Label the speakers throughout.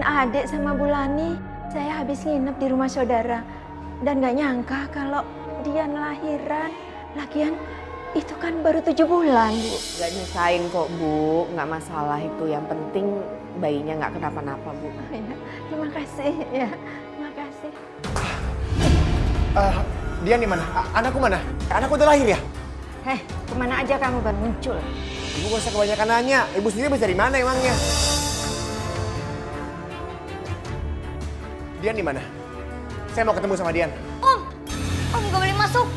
Speaker 1: nyariin adik sama Bulani. Saya habis nginep di rumah saudara. Dan gak nyangka kalau dia lahiran. Lagian itu kan baru 7 bulan, Bu.
Speaker 2: Gak nyusahin kok, Bu. Nggak masalah itu. Yang penting bayinya nggak kenapa-napa, Bu.
Speaker 1: Ya, terima kasih ya. Terima kasih.
Speaker 3: Dian di mana? Anakku mana? Anakku udah lahir ya?
Speaker 1: Heh, kemana aja kamu baru muncul?
Speaker 3: Ibu gak usah kebanyakan nanya. Ibu sendiri bisa dari mana emangnya? Dian di mana? Saya mau ketemu sama Dian.
Speaker 4: Om gak boleh masuk.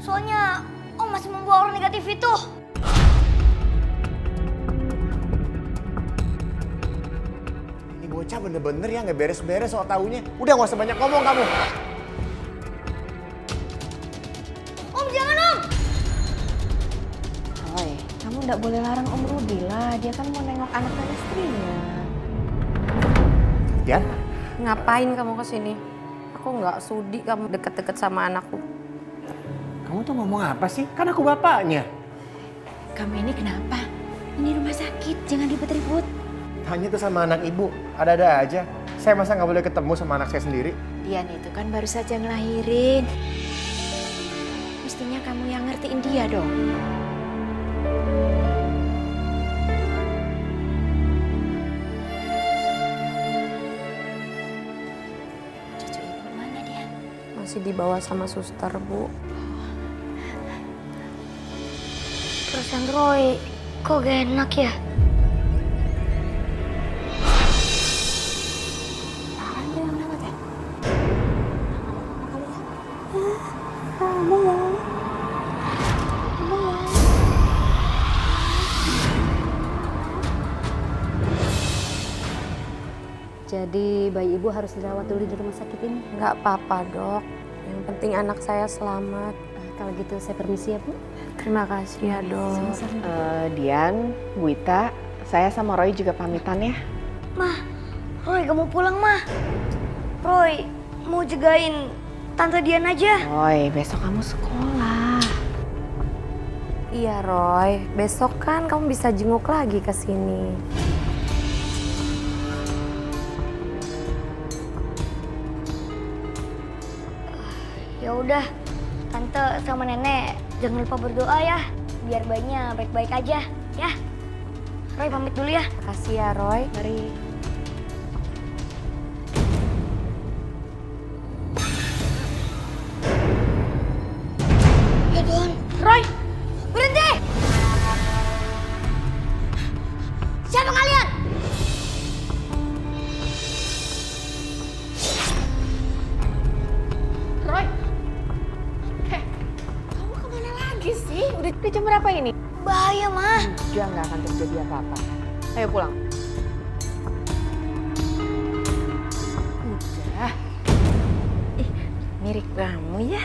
Speaker 4: Soalnya Om masih membawa orang negatif itu.
Speaker 3: Ini bocah bener-bener ya nggak beres-beres soal taunya. Udah gak usah banyak ngomong kamu.
Speaker 4: Om jangan Om.
Speaker 1: Roy, kamu nggak boleh larang Om Rudi lah. Dia kan mau nengok anak dan istrinya.
Speaker 3: Dian?
Speaker 2: Ngapain kamu kesini? Aku nggak sudi kamu deket-deket sama anakku.
Speaker 3: Kamu tuh ngomong apa sih? Kan aku bapaknya.
Speaker 1: Kamu ini kenapa? Ini rumah sakit, jangan ribut-ribut.
Speaker 3: Tanya tuh sama anak ibu. Ada-ada aja. Saya masa nggak boleh ketemu sama anak saya sendiri?
Speaker 1: Dian itu kan baru saja ngelahirin. Mestinya kamu yang ngertiin dia dong. Cucu ibu mana Dian?
Speaker 2: Masih dibawa sama suster, Bu.
Speaker 4: Perasaan Roy kok gak enak ya?
Speaker 5: Jadi bayi ibu harus dirawat dulu di rumah sakit ini?
Speaker 2: Nggak apa-apa, Dok. Yang penting anak saya selamat.
Speaker 5: Kalau gitu saya permisi ya, Bu.
Speaker 2: Terima kasih ya, Dok.
Speaker 6: Dian, Bu Ita, saya sama Roy juga pamitan ya.
Speaker 4: Mah, Roy gak mau pulang mah. Roy mau jagain Tante Dian aja.
Speaker 6: Roy, besok kamu sekolah.
Speaker 2: Iya, Roy. Besok kan kamu bisa jenguk lagi ke sini.
Speaker 4: Ya udah, Tante sama Nenek jangan lupa berdoa ya, biar bayinya baik-baik aja, ya. Roy pamit dulu ya.
Speaker 2: Makasih ya, Roy.
Speaker 6: Mari.
Speaker 4: Ya Tuhan, Roy, berhenti! Siapa kalian?
Speaker 1: Roy, kamu kemana lagi sih? Udah jam berapa ini?
Speaker 4: Bahaya mah.
Speaker 6: Dia nggak akan terjadi apa-apa. Ayo pulang.
Speaker 1: Udah. Mirip kamu ya?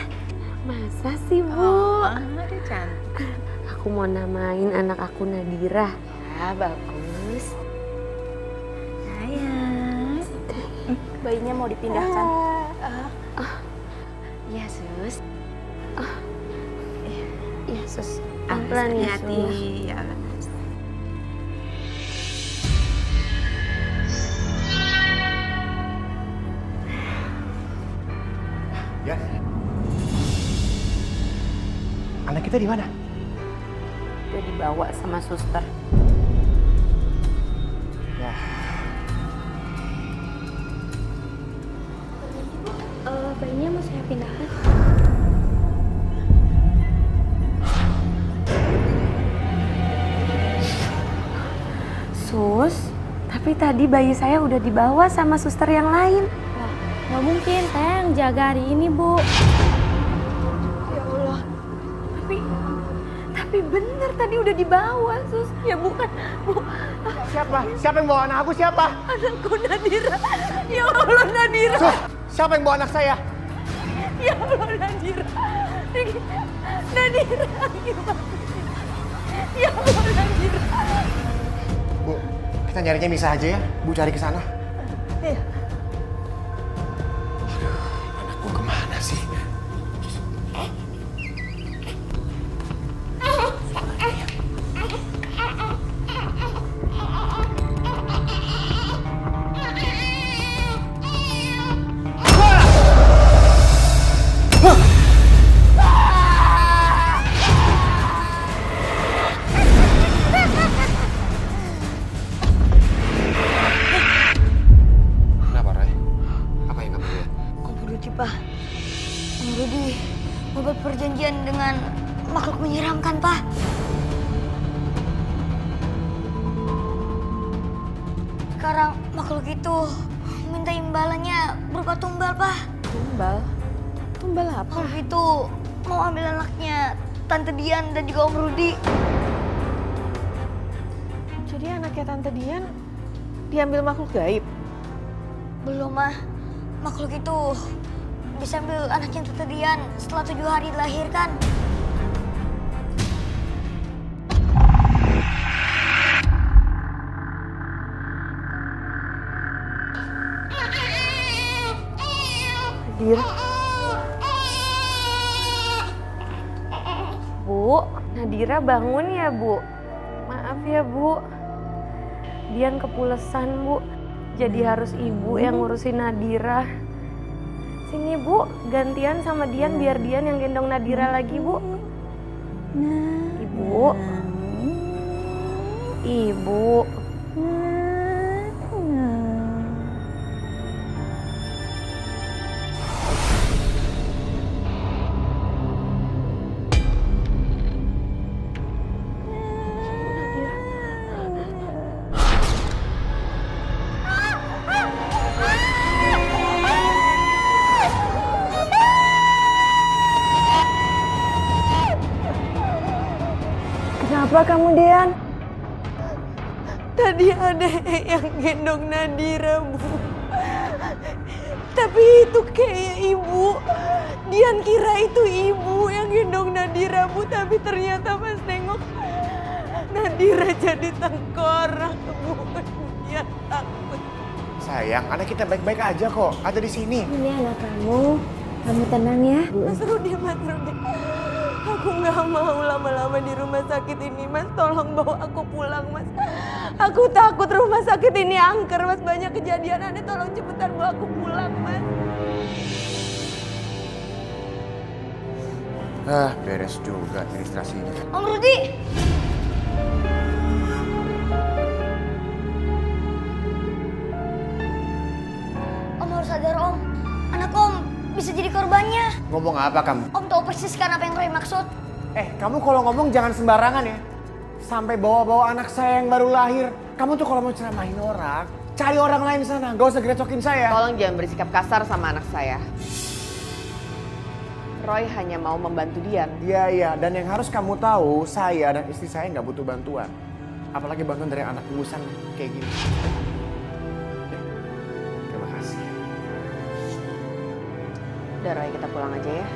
Speaker 1: Masa sih, Bu? Ada cantik.
Speaker 2: Aku mau namain anak aku Nadira.
Speaker 1: Ya, bagus. Sayang.
Speaker 5: Bayinya mau dipindahkan.
Speaker 1: Iya, Sus.
Speaker 2: Iya, Sus. Pelan ya, Sus.
Speaker 1: Ya.
Speaker 3: Dian? Anak kita di mana?
Speaker 2: Udah dibawa sama suster.
Speaker 3: Ya.
Speaker 5: Bayinya mau saya pindahkan.
Speaker 2: Sus, tapi tadi bayi saya udah dibawa sama suster yang lain.
Speaker 5: Nggak mungkin, saya yang jaga hari ini, Bu.
Speaker 2: Ya Allah. Tapi bener tadi udah dibawa, Sus. Ya bukan, Bu.
Speaker 3: Siapa? Siapa yang bawa anak aku? Siapa?
Speaker 2: Anakku Nadira. Ya Allah, Nadira.
Speaker 3: Sus, siapa yang bawa anak saya?
Speaker 2: Ya Allah, Nadira. Nadira. Gimana? Ya Allah, Nadira.
Speaker 3: Bu, kita nyarinya bisa aja ya. Bu cari ke sana.
Speaker 2: Iya.
Speaker 3: Anakku kemana sih?
Speaker 4: Pak. Om Rudi membuat perjanjian dengan makhluk menyeramkan, Pak. Sekarang makhluk itu minta imbalannya berupa tumbal, Pak.
Speaker 6: Tumbal? Tumbal apa?
Speaker 4: Makhluk itu mau ambil anaknya Tante Dian dan juga Om Rudi.
Speaker 6: Jadi anaknya Tante Dian diambil makhluk gaib?
Speaker 4: Belum, Mah. Makhluk itu bisa ambil anaknya Tante Dian setelah 7 hari dilahirkan.
Speaker 2: Nadira. Bu, Nadira bangun ya, Bu. Maaf ya, Bu. Dian kepulesan, Bu. Jadi harus ibu yang ngurusin Nadira. Sini, Bu. Gantian sama Dian biar Dian yang gendong Nadira lagi, Bu. Ibu. Ibu.
Speaker 1: Kenapa kamu, Dian?
Speaker 2: Tadi ada yang gendong Nadira, Bu. Tapi itu kayak ibu. Dian kira itu ibu yang gendong Nadira, Bu. Tapi ternyata pas nengok Nadira jadi tengkorak, Bu. Dian takut.
Speaker 3: Sayang, anak kita baik-baik aja kok. Ada di sini.
Speaker 1: Ini anak kamu. Kamu tenang ya.
Speaker 2: Mas Rudi. Aku nggak mau lama-lama di rumah sakit ini, Mas. Tolong bawa aku pulang, Mas. Aku takut rumah sakit ini angker, Mas. Banyak kejadian aneh. Tolong cepetan bawa aku pulang, Mas.
Speaker 3: Beres juga administrasinya.
Speaker 4: Om Rudi! Om harus sadar, Om. Anak Om bisa jadi korbannya.
Speaker 3: Ngomong apa kamu?
Speaker 4: Om tahu persis kan apa yang Roy maksud.
Speaker 3: Kamu kalau ngomong jangan sembarangan ya. Sampai bawa-bawa anak saya yang baru lahir. Kamu tuh kalau mau ceramahin orang, cari orang lain sana. Gak usah gerecokin saya.
Speaker 6: Tolong jangan bersikap kasar sama anak saya. Roy hanya mau membantu Dian.
Speaker 3: Iya. Dan yang harus kamu tahu, saya dan istri saya nggak butuh bantuan. Apalagi bantuan dari anak ingusan kayak gini. Terima kasih.
Speaker 6: Udah Roy, kita pulang aja ya.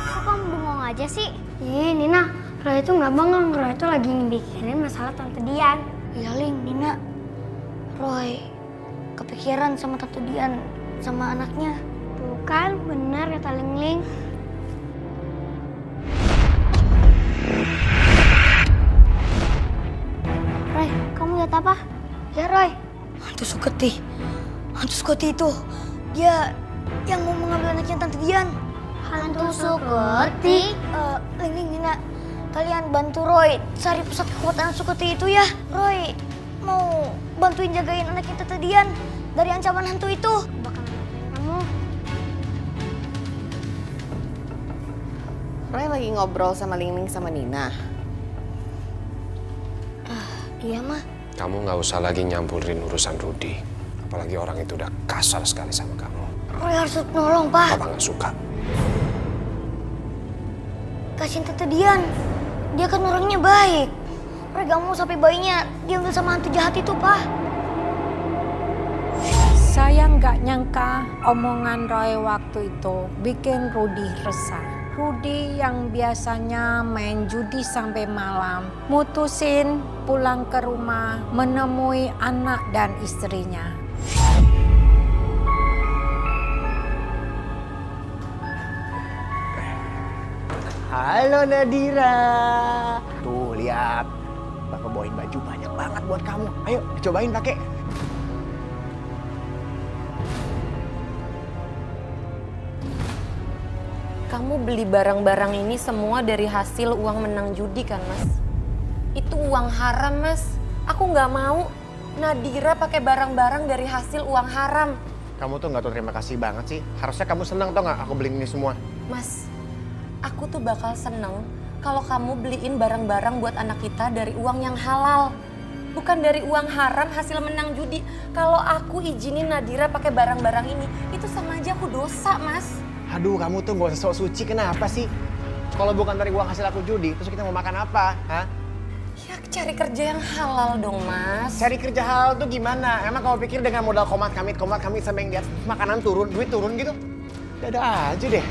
Speaker 4: Kok kamu bengong aja sih? Nina. Roy itu nggak bengong. Roy itu lagi bikinin masalah Tante Dian. Iya, Ling, Nina. Roy kepikiran sama Tante Dian sama anaknya. Tuh kan, benar kata Ling. Roy, kamu lihat apa? Ya, Roy. Hantu Suketi itu. Dia yang mau mengambil anaknya Tante Dian. Hantu Suketi? Ling, Nina. Kalian bantu Roy cari pusat kekuatan Suketi itu ya. Roy mau bantuin jagain anaknya Tante Dian dari ancaman hantu itu. Bakal kamu.
Speaker 6: Roy lagi ngobrol sama Ling sama Nina.
Speaker 4: Iya, Mah.
Speaker 7: Kamu nggak usah lagi nyampurin urusan Rudi. Apalagi orang itu udah kasar sekali sama kamu.
Speaker 4: Roy harus nolong, Pak.
Speaker 7: Papa nggak suka.
Speaker 4: Kasihin Tante Dian. Dia kan orangnya baik. Roy gak mau sampai bayinya diambil sama hantu jahat itu, Pak.
Speaker 8: Saya nggak nyangka omongan Roy waktu itu bikin Rudi resah. Rudi yang biasanya main judi sampai malam, mutusin pulang ke rumah menemui anak dan istrinya.
Speaker 3: Halo Nadira. Tuh lihat, Bapak bawain baju banyak banget buat kamu. Ayo dicobain pakai.
Speaker 2: Kamu beli barang-barang ini semua dari hasil uang menang judi kan, Mas? Itu uang haram, Mas. Aku nggak mau Nadira pakai barang-barang dari hasil uang haram.
Speaker 3: Kamu tuh nggak tahu terima kasih banget sih. Harusnya kamu senang tau nggak aku beliin ini semua.
Speaker 2: Mas, aku tuh bakal seneng kalau kamu beliin barang-barang buat anak kita dari uang yang halal. Bukan dari uang haram hasil menang judi. Kalau aku izinin Nadira pakai barang-barang ini, itu sama aja aku dosa, Mas.
Speaker 3: Aduh, kamu tuh nggak usah sok suci, kenapa sih? Kalau bukan dari uang hasil aku judi, terus kita mau makan apa? Hah?
Speaker 2: Ya cari kerja yang halal dong, Mas.
Speaker 3: Cari kerja halal tuh gimana? Emang kamu pikir dengan modal komat kamit sampai yang di atas makanan turun, duit turun gitu? Ada aja deh.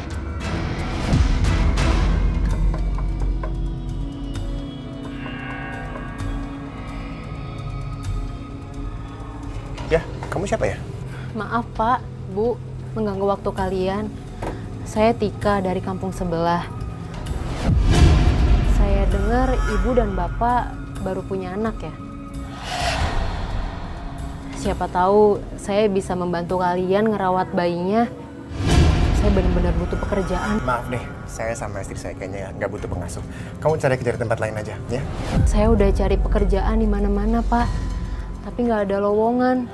Speaker 3: Ya, kamu siapa ya?
Speaker 5: Maaf Pak, Bu, mengganggu waktu kalian. Saya Tika dari kampung sebelah. Saya dengar Ibu dan Bapak baru punya anak ya. Siapa tahu saya bisa membantu kalian ngerawat bayinya. Saya benar-benar butuh pekerjaan.
Speaker 3: Maaf deh, saya sama istri saya kayaknya nggak butuh pengasuh. Kamu cari kerja di tempat lain aja, ya?
Speaker 5: Saya udah cari pekerjaan di mana-mana Pak, tapi nggak ada lowongan.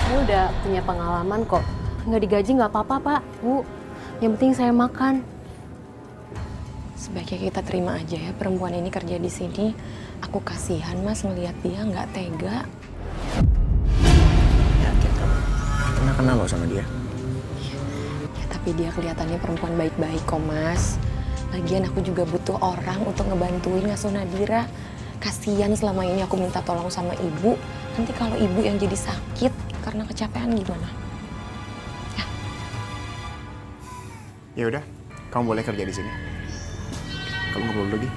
Speaker 5: Saya udah punya pengalaman kok. Nggak digaji nggak apa-apa Pak, Bu. Yang penting saya makan.
Speaker 2: Sebaiknya kita terima aja ya perempuan ini kerja di sini. Aku kasihan, Mas, ngelihat dia nggak tega.
Speaker 3: Yakin kamu? Pernah kenal lo sama dia?
Speaker 2: Ya, tapi dia kelihatannya perempuan baik-baik kok, Mas. Lagian aku juga butuh orang untuk ngebantuin ngasuh Nadira. Kasihan selama ini aku minta tolong sama ibu. Nanti kalau ibu yang jadi sakit karena kecapean gimana?
Speaker 3: Ya udah, kamu boleh kerja di sini. Kamu ngobrol lagi.